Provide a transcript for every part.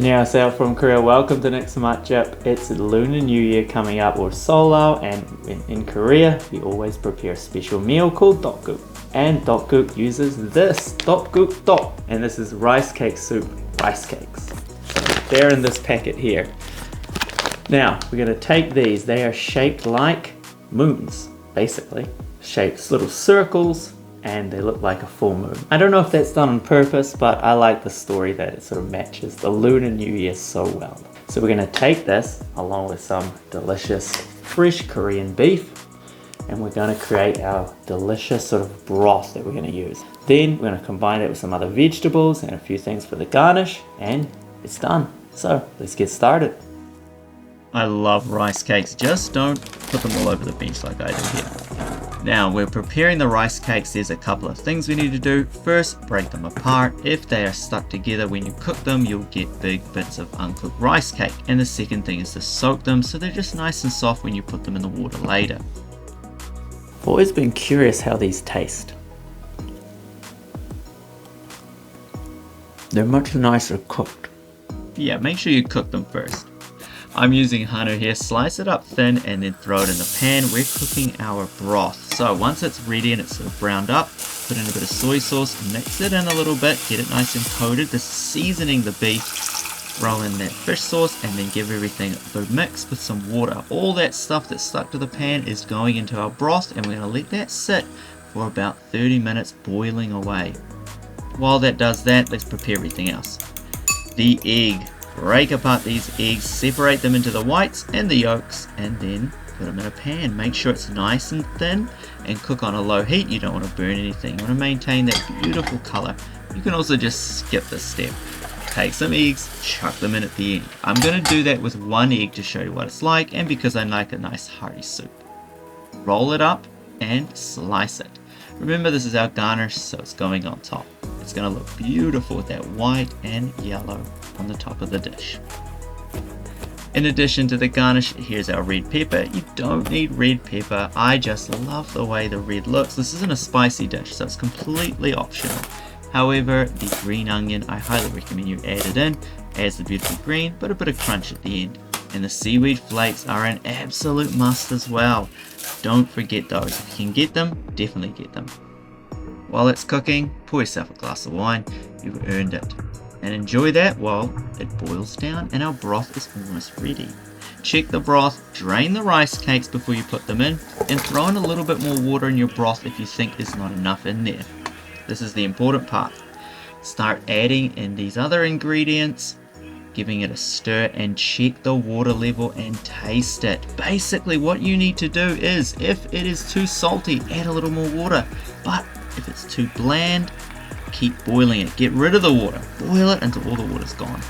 Annyeonghaseyo from Korea. Welcome to 넣습니다. It's Lunar New Year coming up, or Seollal, and in Korea we always prepare a special meal called Tteokguk. And Tteokguk uses this Tteokguk tok, and this is rice cake soup, rice cakes. They're in this packet here. Now we're going to take these. They are shaped like moons, basically. Shaped little circles, and they look like a full moon. I don't know if that's done on purpose, but I like the story that it sort of matches the Lunar New Year so well. So we're gonna take this along with some delicious fresh Korean beef, and we're gonna create our delicious sort of broth that we're gonna use. Then we're gonna combine it with some other vegetables and a few things for the garnish, and it's done. So let's get started. I love rice cakes, just don't put them all over the bench like I do here. Now we're preparing the rice cakes. There's a couple of things we need to do. First, break them apart. If they are stuck together when you cook them, you'll get big bits of uncooked rice cake. And the second thing is to soak them so they're just nice and soft when you put them in the water later. I've always been curious how these taste. They're much nicer cooked. Yeah, make sure you cook them first. I'm using Hanu here. Slice it up thin and then throw it in the pan. We're cooking our broth. So once it's ready and it's sort of browned up, put in a bit of soy sauce, mix it in a little bit, get it nice and coated. This is seasoning the beef. Throw in that fish sauce and then give everything a good mix with some water. All that stuff that's stuck to the pan is going into our broth, and we're going to let that sit for about 30 minutes boiling away. While that does that, let's prepare everything else. The egg. Break apart these eggs, separate them into the whites and the yolks, and then put them in a pan. Make sure it's nice and thin and cook on a low heat. You don't want to burn anything. You want to maintain that beautiful color. You can also just skip this step. Take some eggs, chuck them in at the end. I'm going to do that with one egg to show you what it's like, and because I like a nice hearty soup. Roll it up and slice it. Remember, this is our garnish, so it's going on top. It's going to look beautiful with that white and yellow on the top of the dish. In addition to the garnish, here's our red pepper. You don't need red pepper. I just love the way the red looks. This isn't a spicy dish, so it's completely optional. However, the green onion, I highly recommend you add it in. Adds the beautiful green, but a bit of crunch at the end. And the seaweed flakes are an absolute must as well. Don't forget those. If you can get them, definitely get them. While it's cooking, pour yourself a glass of wine. You've earned it. And enjoy that while it boils down and our broth is almost ready. Check the broth, drain the rice cakes before you put them in, and throw in a little bit more water in your broth if you think there's not enough in there. This is the important part. Start adding in these other ingredients, giving it a stir, and check the water level and taste it. Basically what you need to do is, if it is too salty, add a little more water. But if it's too bland, keep boiling it. Get rid of the water. Boil it until all the water's gone.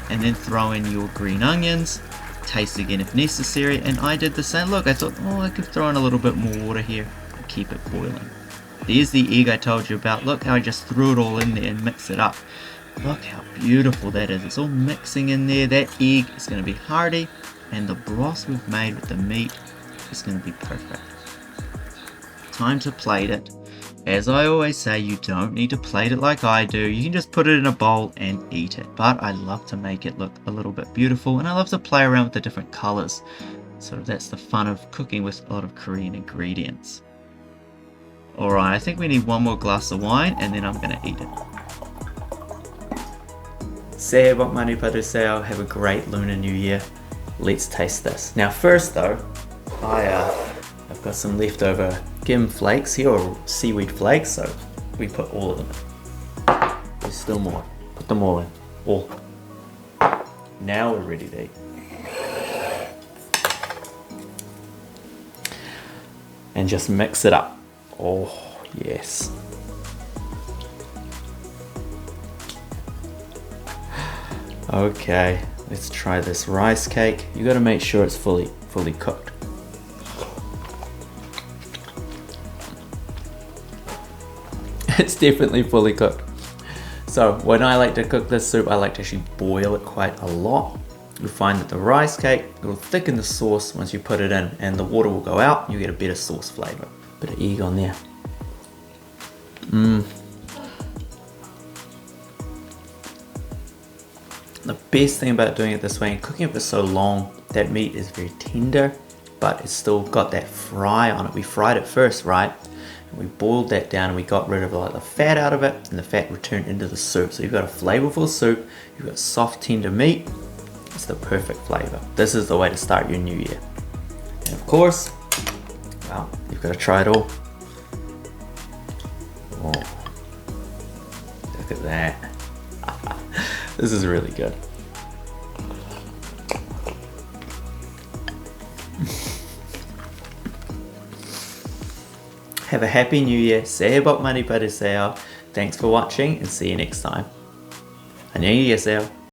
And then throw in your green onions. Taste again if necessary. And I did the same. Look, I thought, I could throw in a little bit more water here and keep it boiling. There's the egg I told you about. Look how I just threw it all in there and mix it up. Look how beautiful that is. It's all mixing in there. That egg is going to be hearty. And the broth we've made with the meat is going to be perfect. Time to plate it. As I always say, you don't need to plate it like I do. You can just put it in a bowl and eat it. But I love to make it look a little bit beautiful, and I love to play around with the different colors. So that's the fun of cooking with a lot of Korean ingredients. Alright, I think we need one more glass of wine, and then I'm going to eat it. 새해 복 많이 받으세요. Have a great Lunar New Year. Let's taste this. Now first though, I've got some leftover gim flakes here, or seaweed flakes, so we put all of them in. There's still more. Put them all in. All. Now we're ready to eat. And just mix it up. Oh, yes. Okay, let's try this rice cake. You gotta make sure it's fully cooked. It's definitely fully cooked. So when I like to cook this soup, I like to actually boil it quite a lot. You'll find that the rice cake will thicken the sauce once you put it in, and the water will go out and you get a better sauce flavor. Bit of egg on there. The best thing about doing it this way and cooking it for so long, that meat is very tender, but it's still got that fry on it. We fried it first, right? And we boiled that down and we got rid of like the fat out of it, and the fat returned into the soup. So you've got a flavorful soup, you've got soft tender meat. It's the perfect flavor. This is the way to start your new year. And of course, well, you've got to try it all. Oh, look at that. This is really good. Have a happy new year. 새해 복 많이 받으세요. Thanks for watching and see you next time. 안녕히 계세요.